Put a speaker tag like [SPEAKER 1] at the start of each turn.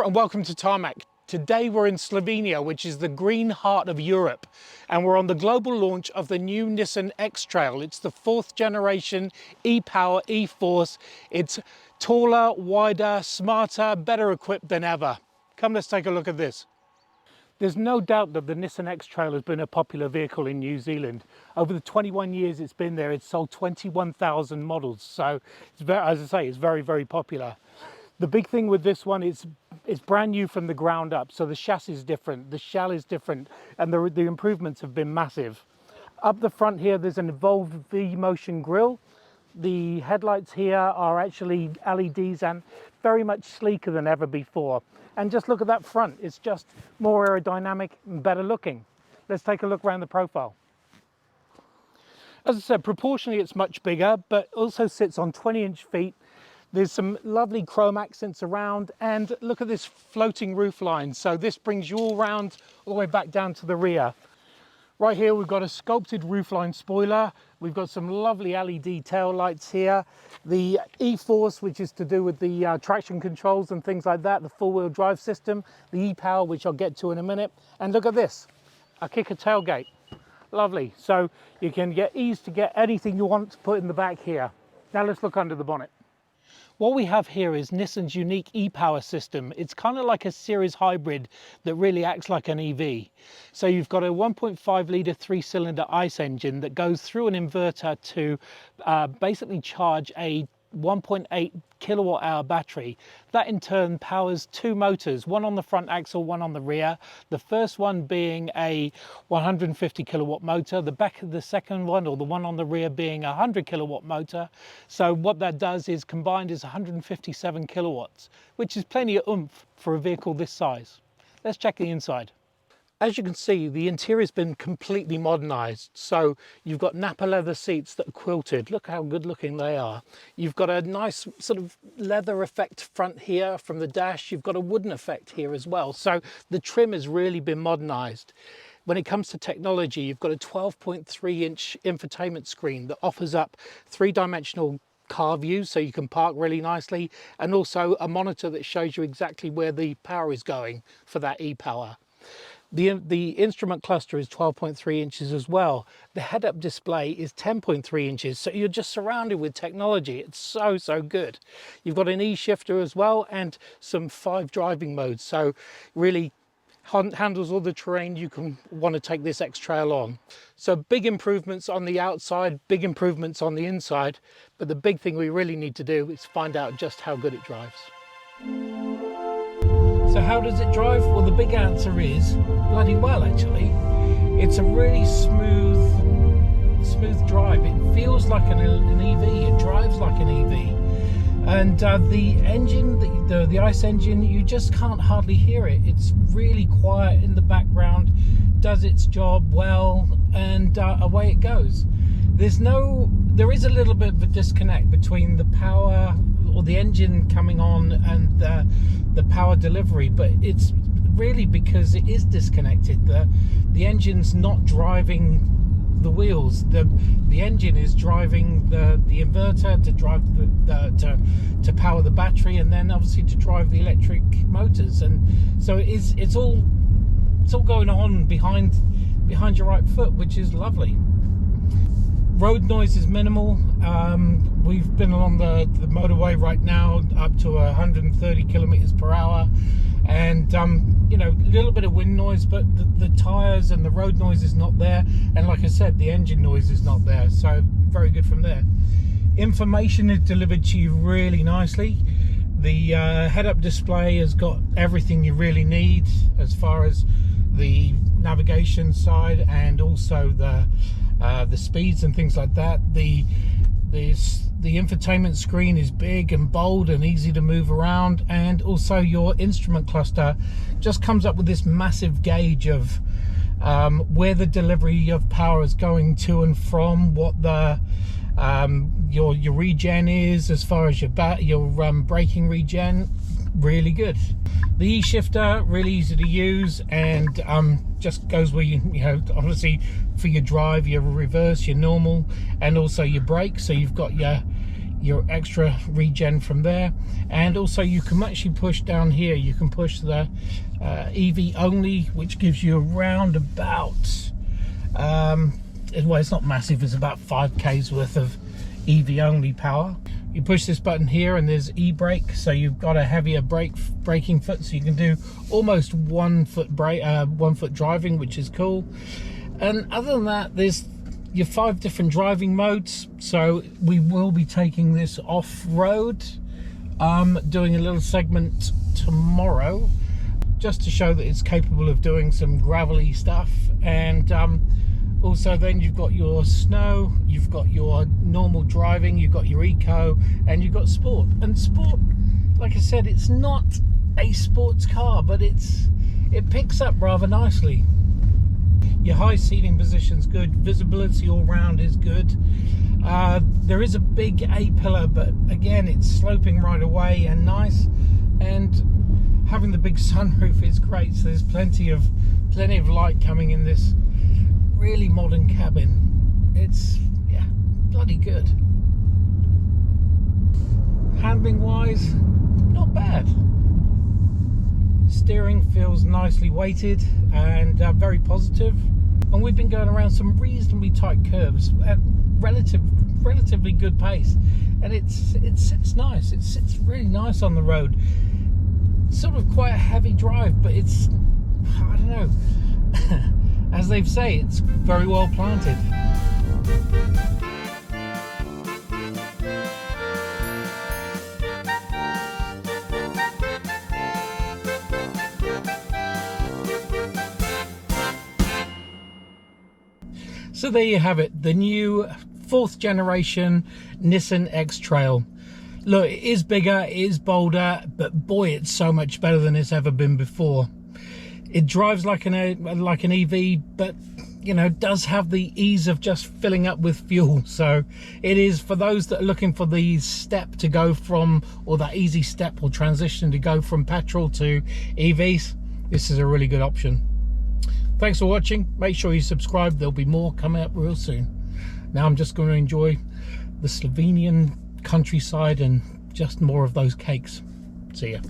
[SPEAKER 1] Bonjour and welcome to Tarmac. Today we're in Slovenia, which is the green heart of Europe, and we're on the global launch of the new Nissan X-Trail. It's the 4th generation e-Power e-4ORCE. It's taller, wider, smarter, better equipped than ever. Come, let's take a look at this. There's no doubt that the Nissan X-Trail has been a popular vehicle in New Zealand. Over the 21 years it's been there, it's sold 21,000 models. So, as I say, it's very, very popular. The big thing with this one is it's brand new from the ground up. So the chassis is different, the shell is different, and the improvements have been massive. Up the front here, there's an evolved V-motion grille. The headlights here are actually LEDs and very much sleeker than ever before. And just look at that front, it's just more aerodynamic and better looking. Let's take a look around the profile. As I said, proportionally it's much bigger, but also sits on 20-inch feet. There's some lovely chrome accents around, and look at this floating roof line. So this brings you all round, all the way back down to the rear. Right here we've got a sculpted roofline spoiler. We've got some lovely LED tail lights here. The e-4ORCE, which is to do with the traction controls and things like that, the four-wheel drive system, the e-Power, which I'll get to in a minute. And look at this, a kicker tailgate. Lovely. So you can get ease to get anything you want to put in the back here. Now let's look under the bonnet. What we have here is Nissan's unique e-Power system. It's kind of like a series hybrid that really acts like an EV. So you've got a 1.5 litre 3-cylinder ICE engine that goes through an inverter to basically charge a 1.8 kilowatt hour battery. That in turn powers two motors, one on the front axle, one on the rear. The first one being a 150 kilowatt motor, the second one, or the one on the rear, being a 100 kilowatt motor. So what that does is combined is 157 kilowatts, which is plenty of oomph for a vehicle this size. Let's check the inside. As you can see, the interior's been completely modernized. So you've got Napa leather seats that are quilted. Look how good looking they are. You've got a nice sort of leather effect front here from the dash. You've got a wooden effect here as well. So the trim has really been modernized. When it comes to technology, you've got a 12.3-inch infotainment screen that offers up three-dimensional car views, so you can park really nicely, and also a monitor that shows you exactly where the power is going for that e-Power. The instrument cluster is 12.3 inches as well. The head-up display is 10.3 inches, so you're just surrounded with technology. It's so good. You've got an e-shifter as well and some 5 driving modes, so really handles all the terrain you can want to take this X-Trail on. So big improvements on the outside, big improvements on the inside, but the big thing we really need to do is find out just how good it drives. So how does it drive? Well, the big answer is bloody well, actually. It's a really smooth drive. It feels like an EV, it drives like an EV. And the engine, the ICE engine, you just can't hardly hear it. It's really quiet in the background, does its job well, and away it goes. There is a little bit of a disconnect between the power or the engine coming on and the power delivery, but it's really because it is disconnected. The engine's not driving the wheels. The engine is driving the inverter to drive to power the battery, and then obviously to drive the electric motors. And so it's all going on behind your right foot, which is lovely. Road noise is minimal. We've been along the motorway right now up to 130 kilometers per hour, and you know, a little bit of wind noise, but the tires and the road noise is not there, and like I said, the engine noise is not there, so very good from there. Information is delivered to you really nicely. The head-up display has got everything you really need as far as the navigation side, and also the speeds and things like that. The infotainment screen is big and bold and easy to move around, and also your instrument cluster just comes up with this massive gauge of where the delivery of power is going to and from, what the your regen is as far as your braking regen. Really good. The e-shifter, really easy to use, and just goes where you know, obviously for your drive, your reverse, your normal, and also your brake. So you've got your your extra regen from there. And also you can actually push down here, you can push the EV only, which gives you around about well, it's not massive, it's about 5k's worth of EV only power. You push this button here and there's e-brake, so you've got a heavier braking foot, so you can do almost 1 foot driving, which is cool. And other than that, there's your 5 different driving modes. So we will be taking this off-road, doing a little segment tomorrow, just to show that it's capable of doing some gravelly stuff. And also then you've got your snow, you've got your normal driving, you've got your eco, and you've got sport. And sport, like I said, it's not a sports car, but it picks up rather nicely. Your high seating position's good, visibility all round is good. There is a big A-pillar, but again, it's sloping right away and nice. And having the big sunroof is great, so there's plenty of light coming in this really modern cabin. It's, yeah, bloody good. Handling wise, not bad. Steering feels nicely weighted and very positive. And we've been going around some reasonably tight curves at relatively good pace, and it sits nice. It sits really nice on the road. Sort of quite a heavy drive, but it's, I don't know, as they say, it's very well planted. So there you have it, the new 4th generation Nissan X-Trail. Look, it is bigger, it is bolder, but boy, it's so much better than it's ever been before. It drives like an EV, but you know, does have the ease of just filling up with fuel. So it is for those that are looking for the step to go from, or that easy step or transition to go from petrol to EVs. This is a really good option. Thanks for watching. Make sure you subscribe. There'll be more coming up real soon. Now I'm just going to enjoy the Slovenian countryside and just more of those cakes. See ya.